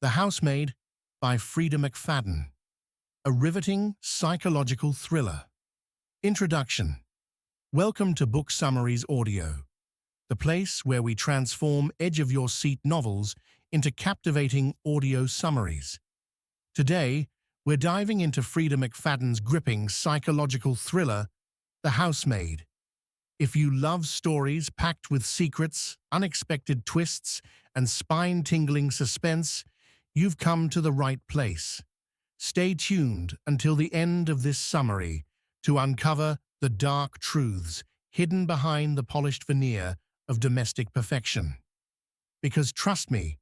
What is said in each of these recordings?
The Housemaid by Freida McFadden, a riveting psychological thriller. Introduction. Welcome to Book Summaries Audio, the place where we transform edge-of-your-seat novels into captivating audio summaries. Today, we're diving into Freida McFadden's gripping psychological thriller, The Housemaid. If you love stories packed with secrets, unexpected twists, and spine-tingling suspense, you've come to the right place. Stay tuned until the end of this summary to uncover the dark truths hidden behind the polished veneer of domestic perfection. Because trust me,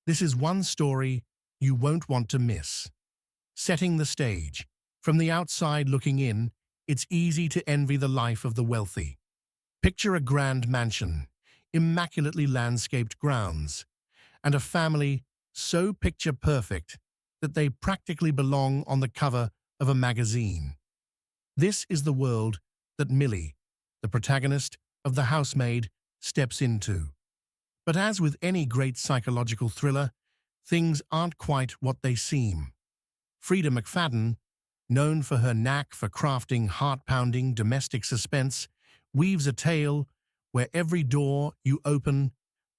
this is one story you won't want to miss. Setting the stage. From the outside looking in, it's easy to envy the life of the wealthy. Picture a grand mansion, immaculately landscaped grounds, and a family so picture-perfect that they practically belong on the cover of a magazine. This is the world that Millie, the protagonist of The Housemaid, steps into. But as with any great psychological thriller, things aren't quite what they seem. Freida McFadden, known for her knack for crafting heart-pounding domestic suspense, weaves a tale where every door you open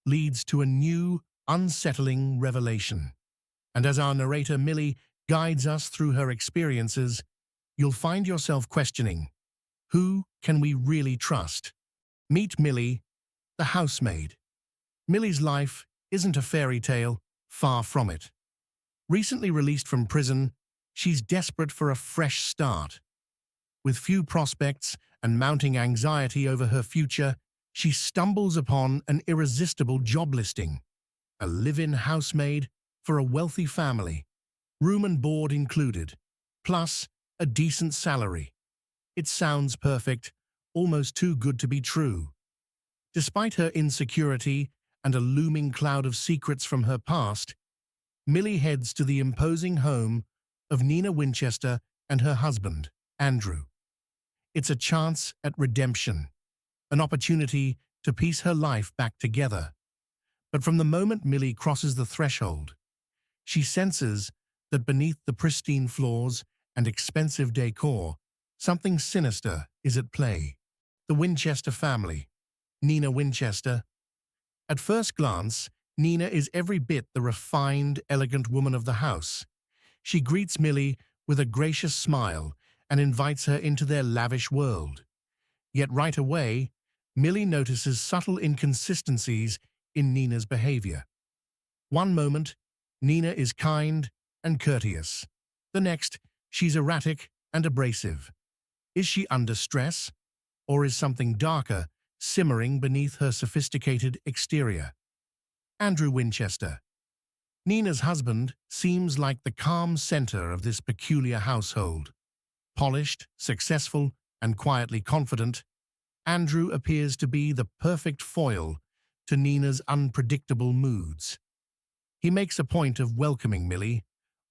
leads to a new, unsettling revelation. And as our narrator Millie guides us through her experiences, you'll find yourself questioning, who can we really trust? Meet Millie, the housemaid. Millie's life isn't a fairy tale, far from it. Recently released from prison, she's desperate for a fresh start. With few prospects and mounting anxiety over her future, she stumbles upon an irresistible job listing. A live-in housemaid for a wealthy family, room and board included, plus a decent salary. It sounds perfect, almost too good to be true. Despite her insecurity and a looming cloud of secrets from her past, Millie heads to the imposing home of Nina Winchester and her husband, Andrew. It's a chance at redemption, an opportunity to piece her life back together. But from the moment Millie crosses the threshold, she senses that beneath the pristine floors and expensive decor, something sinister is at play. The Winchester family. Nina Winchester. At first glance, Nina is every bit the refined, elegant woman of the house. She greets Millie with a gracious smile and invites her into their lavish world. Yet right away, Millie notices subtle inconsistencies in Nina's behavior. One moment, Nina is kind and courteous. The next, she's erratic and abrasive. Is she under stress, or is something darker simmering beneath her sophisticated exterior? Andrew Winchester. Nina's husband seems like the calm center of this peculiar household. Polished, successful, and quietly confident, Andrew appears to be the perfect foil to Nina's unpredictable moods. He makes a point of welcoming Millie,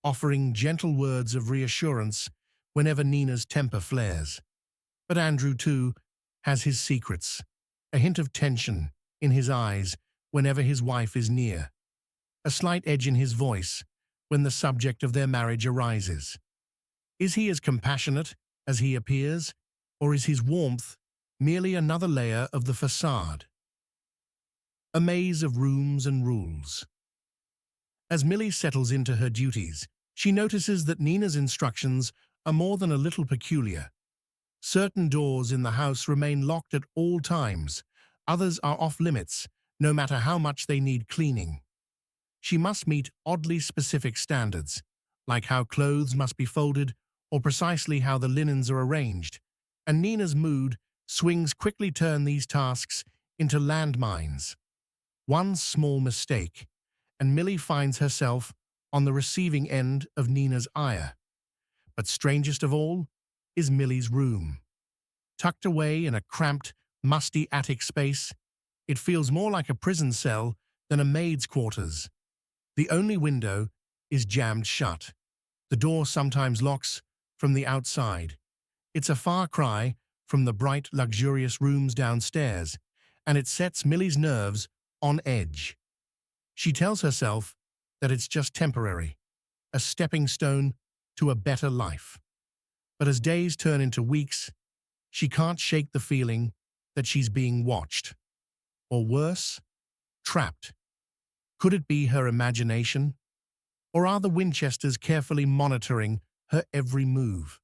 offering gentle words of reassurance whenever Nina's temper flares. But Andrew, too, has his secrets, a hint of tension in his eyes whenever his wife is near, a slight edge in his voice when the subject of their marriage arises. Is he as compassionate as he appears, or is his warmth merely another layer of the facade? A maze of rooms and rules. As Millie settles into her duties, she notices that Nina's instructions are more than a little peculiar. Certain doors in the house remain locked at all times, others are off-limits, no matter how much they need cleaning. She must meet oddly specific standards, like how clothes must be folded or precisely how the linens are arranged, and Nina's mood swings quickly turn these tasks into landmines. One small mistake, and Millie finds herself on the receiving end of Nina's ire. But strangest of all is Millie's room. Tucked away in a cramped, musty attic space, it feels more like a prison cell than a maid's quarters. The only window is jammed shut. The door sometimes locks from the outside. It's a far cry from the bright, luxurious rooms downstairs, and it sets Millie's nerves on edge. She tells herself that it's just temporary, a stepping stone to a better life. But as days turn into weeks, she can't shake the feeling that she's being watched. Or worse, trapped. Could it be her imagination? Or are the Winchesters carefully monitoring her every move?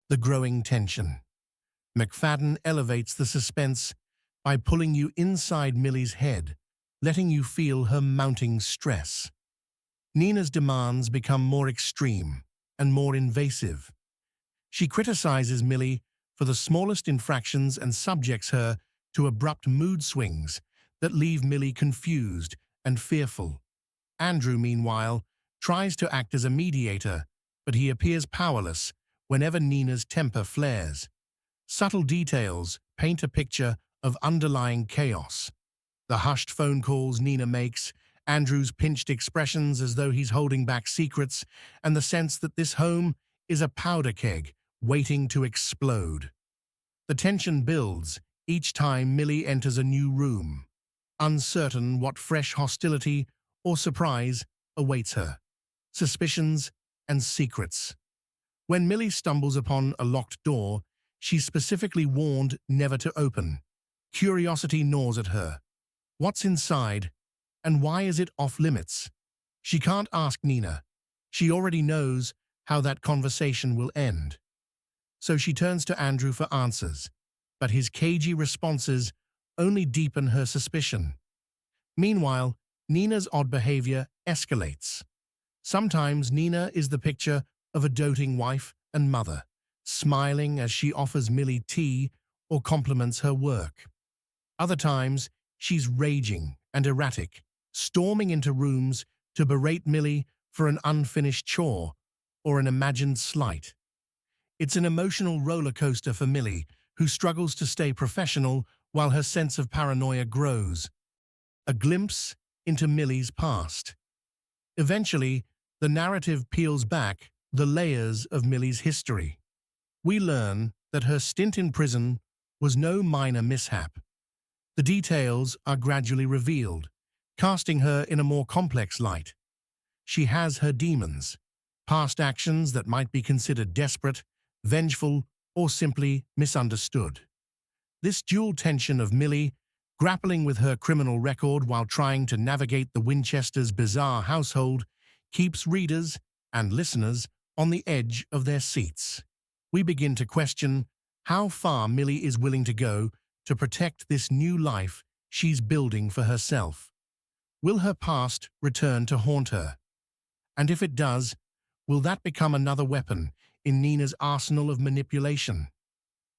The growing tension. McFadden elevates the suspense by pulling you inside Millie's head, letting you feel her mounting stress. Nina's demands become more extreme and more invasive. She criticizes Millie for the smallest infractions and subjects her to abrupt mood swings that leave Millie confused and fearful. Andrew, meanwhile, tries to act as a mediator, but he appears powerless whenever Nina's temper flares. Subtle details paint a picture of underlying chaos. The hushed phone calls Nina makes, Andrew's pinched expressions as though he's holding back secrets, and the sense that this home is a powder keg waiting to explode. The tension builds each time Millie enters a new room, uncertain what fresh hostility or surprise awaits her. Suspicions and secrets. When Millie stumbles upon a locked door, she's specifically warned never to open. Curiosity gnaws at her. What's inside, and why is it off-limits? She can't ask Nina. She already knows how that conversation will end. So she turns to Andrew for answers, but his cagey responses only deepen her suspicion. Meanwhile, Nina's odd behavior escalates. Sometimes Nina is the picture of a doting wife and mother, smiling as she offers Millie tea or compliments her work. Other times, she's raging and erratic, storming into rooms to berate Millie for an unfinished chore or an imagined slight. It's an emotional roller coaster for Millie, who struggles to stay professional while her sense of paranoia grows. A glimpse into Millie's past. Eventually, the narrative peels back the layers of Millie's history. We learn that her stint in prison was no minor mishap. The details are gradually revealed, casting her in a more complex light. She has her demons, past actions that might be considered desperate, vengeful, or simply misunderstood. This dual tension of Millie, grappling with her criminal record while trying to navigate the Winchesters' bizarre household, keeps readers and listeners on the edge of their seats. We begin to question how far Millie is willing to go to protect this new life she's building for herself. Will her past return to haunt her? And if it does, will that become another weapon in Nina's arsenal of manipulation?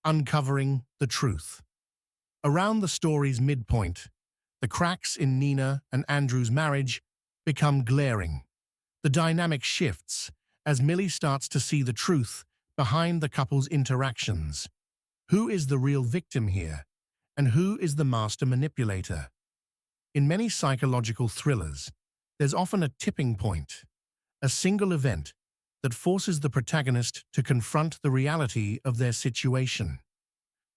Uncovering the truth. Around the story's midpoint, the cracks in Nina and Andrew's marriage become glaring. The dynamic shifts as Millie starts to see the truth behind the couple's interactions. Who is the real victim here, and who is the master manipulator? In many psychological thrillers, there's often a tipping point, a single event that forces the protagonist to confront the reality of their situation.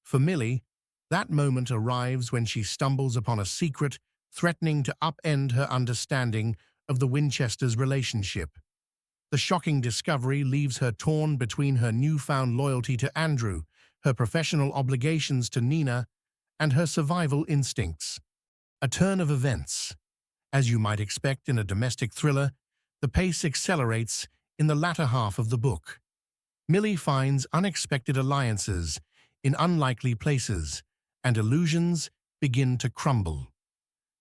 For Millie, that moment arrives when she stumbles upon a secret threatening to upend her understanding of the Winchesters' relationship. The shocking discovery leaves her torn between her newfound loyalty to Andrew, her professional obligations to Nina, and her survival instincts. A turn of events. As you might expect in a domestic thriller, the pace accelerates in the latter half of the book. Millie finds unexpected alliances in unlikely places, and illusions begin to crumble.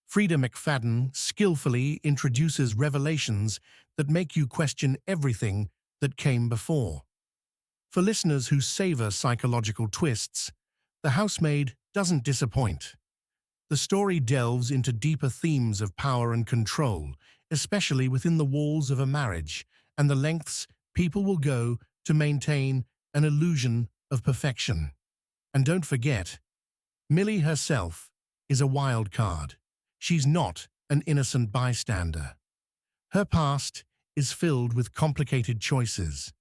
Freida McFadden skillfully introduces revelations that make you question everything that came before. For listeners who savor psychological twists, The Housemaid doesn't disappoint. The story delves into deeper themes of power and control, especially within the walls of a marriage, and the lengths people will go to maintain an illusion of perfection. And don't forget, Millie herself is a wild card. She's not an innocent bystander. Her past is filled with complicated choices.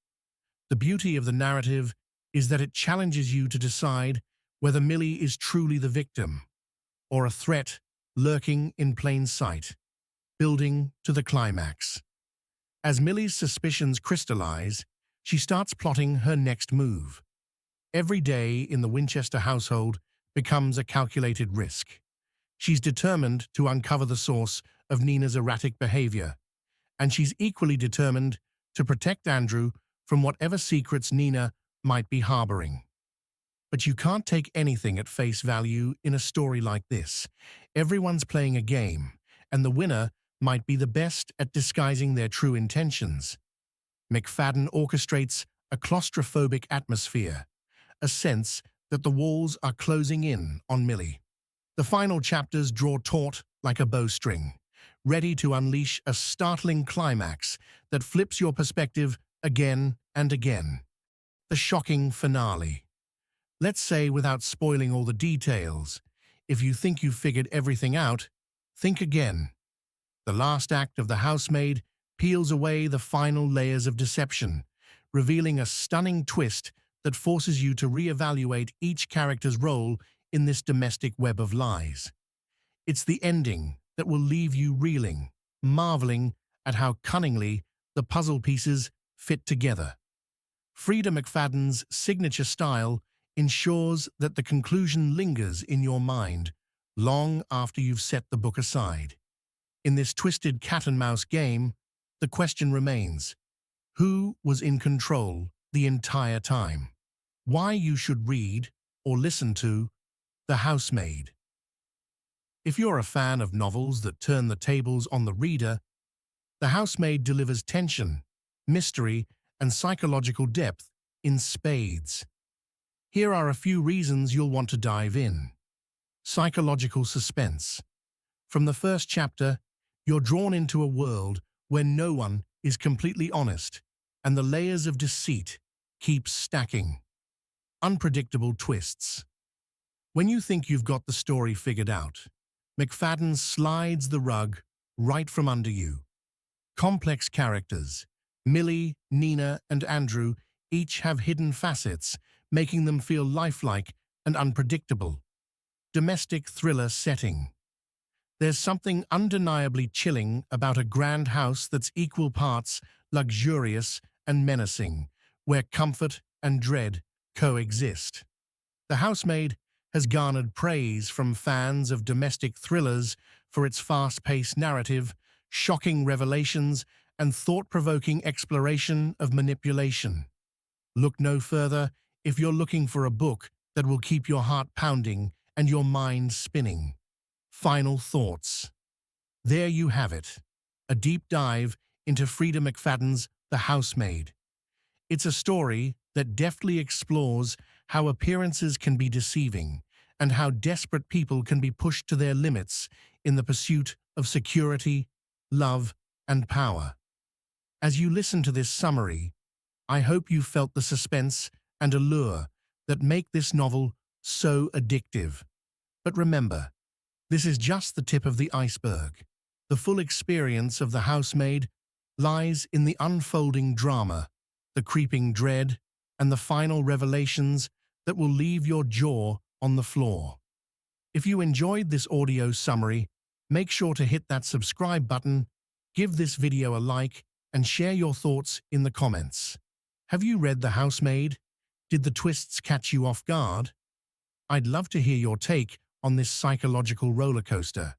The beauty of the narrative is that it challenges you to decide whether Millie is truly the victim or a threat lurking in plain sight. building to the climax. As Millie's suspicions crystallize, she starts plotting her next move. Every day in the Winchester household becomes a calculated risk. She's determined to uncover the source of Nina's erratic behavior, and she's equally determined to protect Andrew from whatever secrets Nina might be harboring. But you can't take anything at face value in a story like this. Everyone's playing a game, and the winner might be the best at disguising their true intentions. McFadden orchestrates a claustrophobic atmosphere, a sense that the walls are closing in on Millie. The final chapters draw taut like a bowstring, ready to unleash a startling climax that flips your perspective again and again. The shocking finale. Let's say, without spoiling all the details, if you think you've figured everything out, think again. The last act of The Housemaid peels away the final layers of deception, revealing a stunning twist that forces you to reevaluate each character's role in this domestic web of lies. It's the ending that will leave you reeling, marveling at how cunningly the puzzle pieces fit together. Freida McFadden's signature style ensures that the conclusion lingers in your mind long after you've set the book aside. In this twisted cat-and-mouse game, the question remains: who was in control the entire time? Why you should read or listen to The Housemaid. If you're a fan of novels that turn the tables on the reader, The Housemaid delivers tension, mystery, and psychological depth in spades. Here are a few reasons you'll want to dive in. Psychological suspense. From the first chapter, you're drawn into a world where no one is completely honest, and the layers of deceit keep stacking. Unpredictable twists. When you think you've got the story figured out, McFadden slides the rug right from under you. Complex characters, Millie, Nina, and Andrew, each have hidden facets, making them feel lifelike and unpredictable. Domestic thriller setting. There's something undeniably chilling about a grand house that's equal parts luxurious and menacing, where comfort and dread coexist. The Housemaid has garnered praise from fans of domestic thrillers for its fast-paced narrative, shocking revelations, and thought-provoking exploration of manipulation. Look no further if you're looking for a book that will keep your heart pounding and your mind spinning. Final thoughts. There you have it, a deep dive into Freida McFadden's The Housemaid. It's a story that deftly explores how appearances can be deceiving and how desperate people can be pushed to their limits in the pursuit of security, love, and power. As you listen to this summary, I hope you felt the suspense and allure that make this novel so addictive. But remember, this is just the tip of the iceberg. The full experience of The Housemaid lies in the unfolding drama, the creeping dread, and the final revelations that will leave your jaw on the floor. If you enjoyed this audio summary, make sure to hit that subscribe button, give this video a like, and share your thoughts in the comments. Have you read The Housemaid? Did the twists catch you off guard? I'd love to hear your take on this psychological roller coaster.